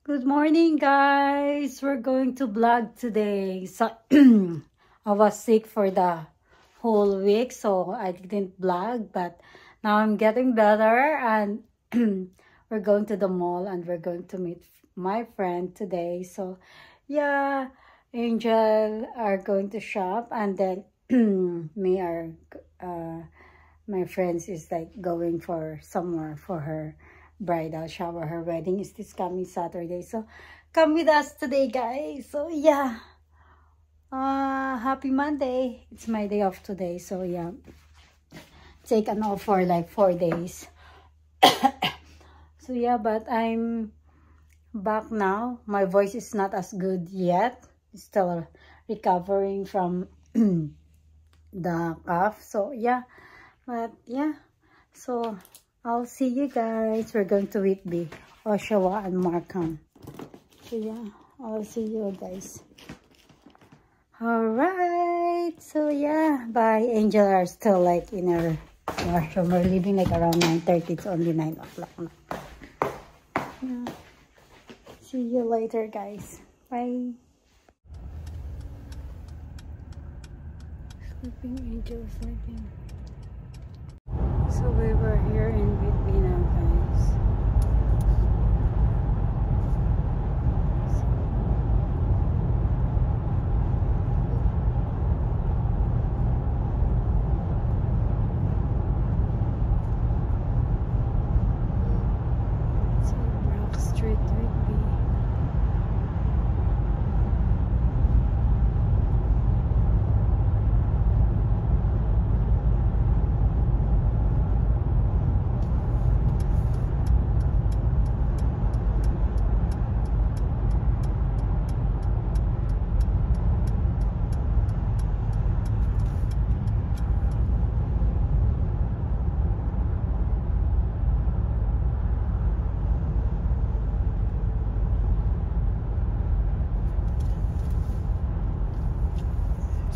Good morning, guys. We're going to vlog today. So I was sick for the whole week, so I didn't vlog, but now I'm getting better and we're going to the mall and we're going to meet my friend today. So yeah, Angel are going to shop and then my friends is like going for somewhere for her bridal shower. Her wedding is this coming Saturday, so come with us today, guys. So yeah, happy Monday. It's my day off today, so yeah, take an off for like 4 days. So yeah, but I'm back now. My voice is not as good yet, still recovering from the cough. So yeah, but yeah, so I'll see you guys. We're going to Whitby, Oshawa, and Markham. So yeah, I'll see you guys. Alright, so yeah, bye. Angel are still like in her washroom. We're leaving like around 9:30. It's only 9 o'clock now. Yeah. See you later, guys. Bye. Sleeping, Angel sleeping. So we were here in Whitby now, guys. So Brock Street, Whitby.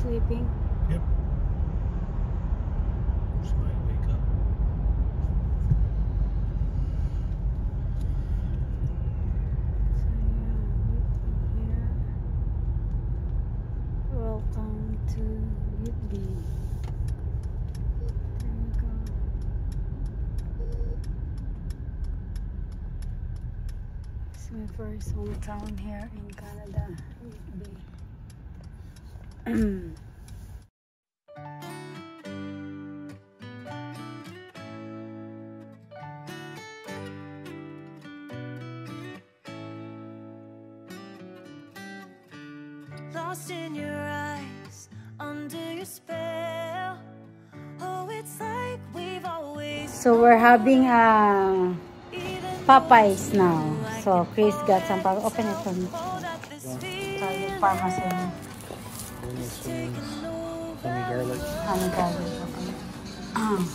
Sleeping. Yep. Just might wake up. So yeah, Whitby here. Welcome to Whitby. There you go. It's my first hometown here in Canada, Whitby. Lost in your eyes, under your spell. Oh, it's like we've always So we're having Popeyes now. So Chris got some Popeyes. Open it for me. Sorry, pharmacy. Honey garlic. Honey garlic. Okay.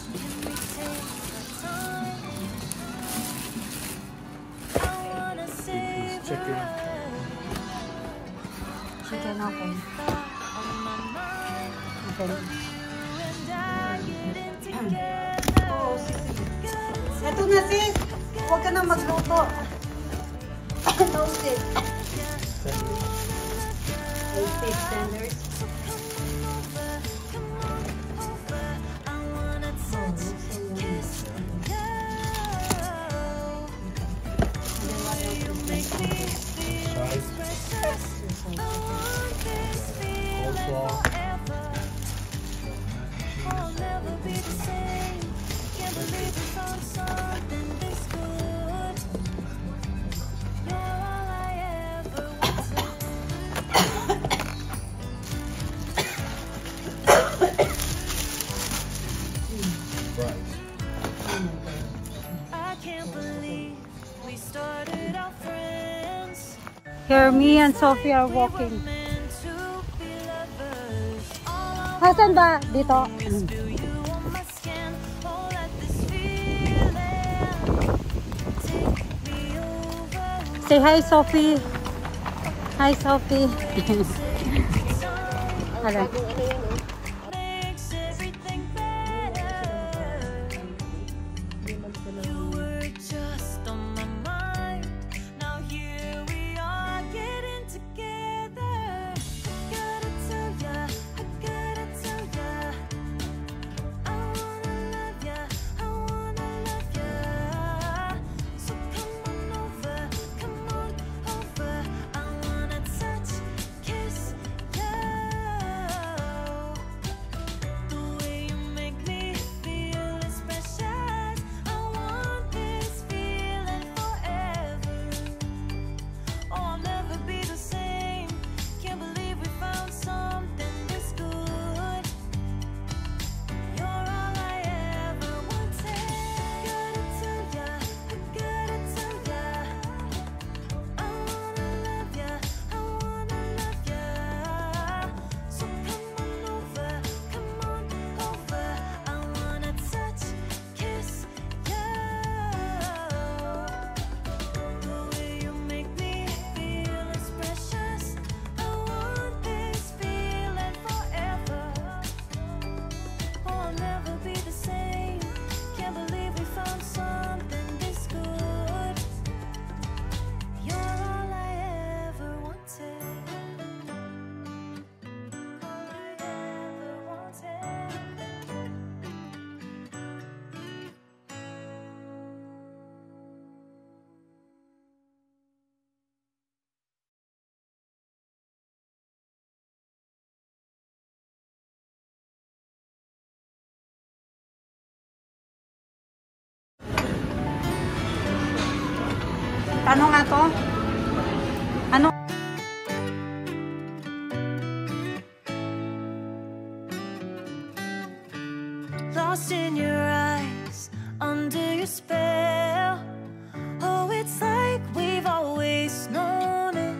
Chicken. Chicken, okay. Okay. Ito na sis. Huwag ka na magluto. Toast it. Fish tenders. Coleslaw. Here, me and Sophie are walking. Hasan ba? Dito. Say hi, Sophie. Hi, Sophie. Hello. You were just on my mind. Now here Ano nga to? Ano? Lost in your eyes, under your spell. Oh, it's like we've always known it.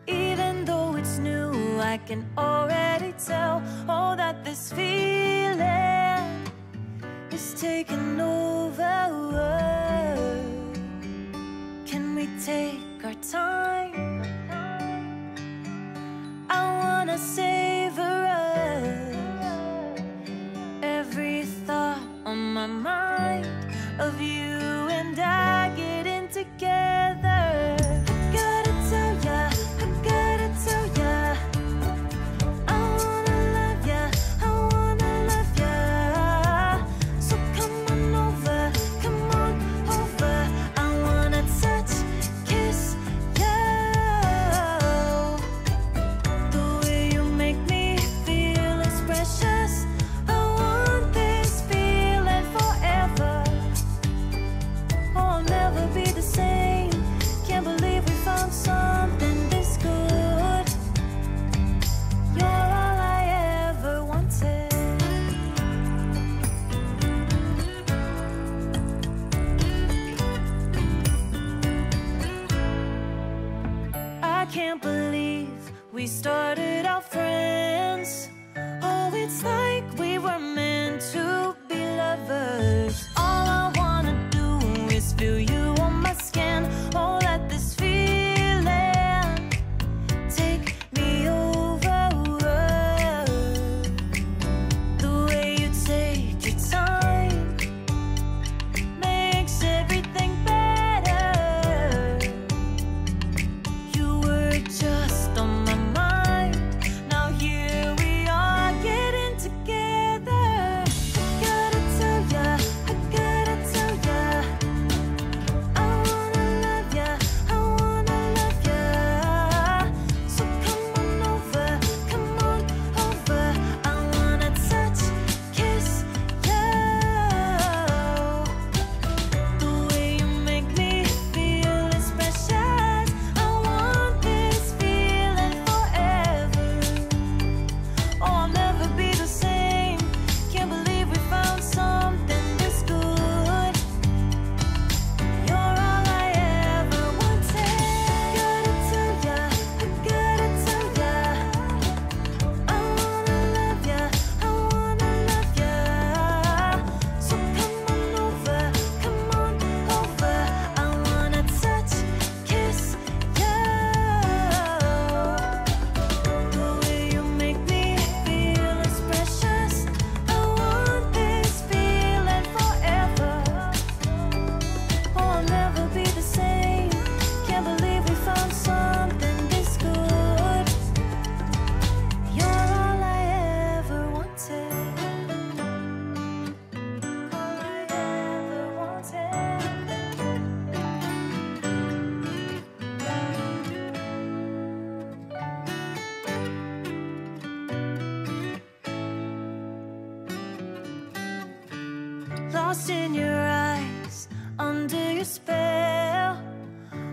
Even though it's new, I can already tell. Oh, that this feeling is taking over. Can we take our time? I wanna savor us. Every thought on my mind of you and I getting together. Gotta tell ya, I gotta tell ya, I wanna love ya, I wanna love ya. So come on over, I wanna touch, kiss ya. The way you make me feel is precious. I want this feeling forever. Oh, I'll never be the same. Can't believe we found something this good. You're all I ever wanted. I can't believe we started out friends. Oh, it's like we were meant to be lovers. All I wanna do is feel you on my skin. Oh, let this feeling take me over. The way you take your time makes everything better. You were just on my mind. Now here we are getting together. Gotta tell ya, I gotta tell ya, I wanna love ya, I wanna love ya. So come on over, I wanna touch, kiss ya. The way you make me feel is precious. I want this feeling forever. Oh, I'll never be the same. Can't believe we found something this good. You're all I ever wanted. Gotta tell ya, I gotta tell ya, I wanna love ya, I wanna love ya. So come on over, I wanna touch, kiss ya. The way you make me feel is precious. I want this feeling forever. Oh, I'll never be the same. Can't believe we found something this good. You're all I ever wanted. All I ever wanted. Lost in your eyes, under your spell.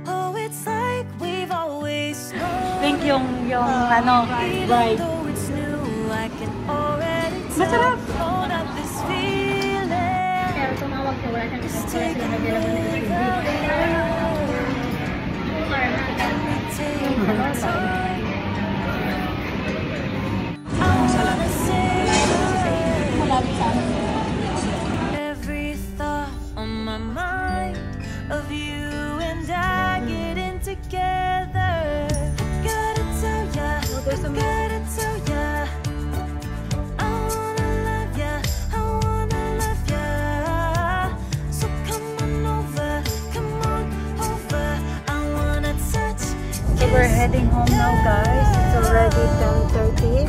Oh, it's like we've always known. Think yung ano, Even bride. though it's new, I can already tell. Masarap. Oh, that this feeling Kaya tumawag ko, wala siyang is isa. taking Wala siyang nagdala over. Take our time. I wanna savor every thought on my mind of you and I getting together. Gotta tell ya, gotta tell ya, I wanna love ya, I wanna love ya. So come on over, I wanna touch, So we're heading home now, guys. It's already 10:30.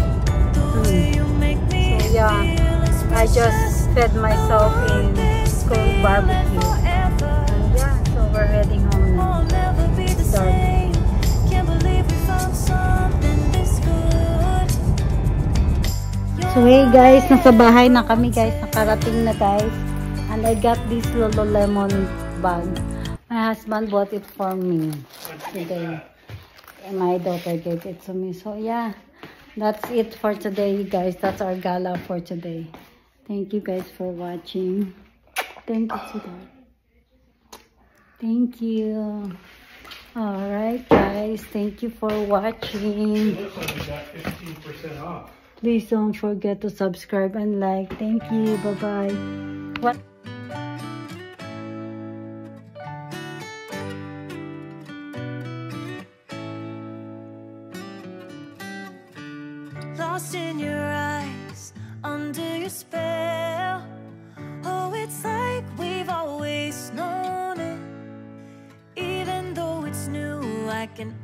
the way you make me So, yeah, feel is I just precious. fed myself in cold barbecue. Forever. And yeah, so we're heading home now. I'll never be the Darling. same. Can't believe we found something this good. So hey guys, nasa bahay na kami guys. Nakarating na guys. And I got this Lululemon bag. My husband bought it for me today. And my daughter gave it to me. So yeah, that's it for today, you guys. That's our gala for today. Thank you guys for watching. Thank you, sweetheart. Thank you. Alright guys, thank you for watching. Looks like we got 15% off. Please don't forget to subscribe and like. Thank you. Bye-bye. What? Lost in your eyes, under your spell. Oh, it's like we've always known it. Even though it's new, I can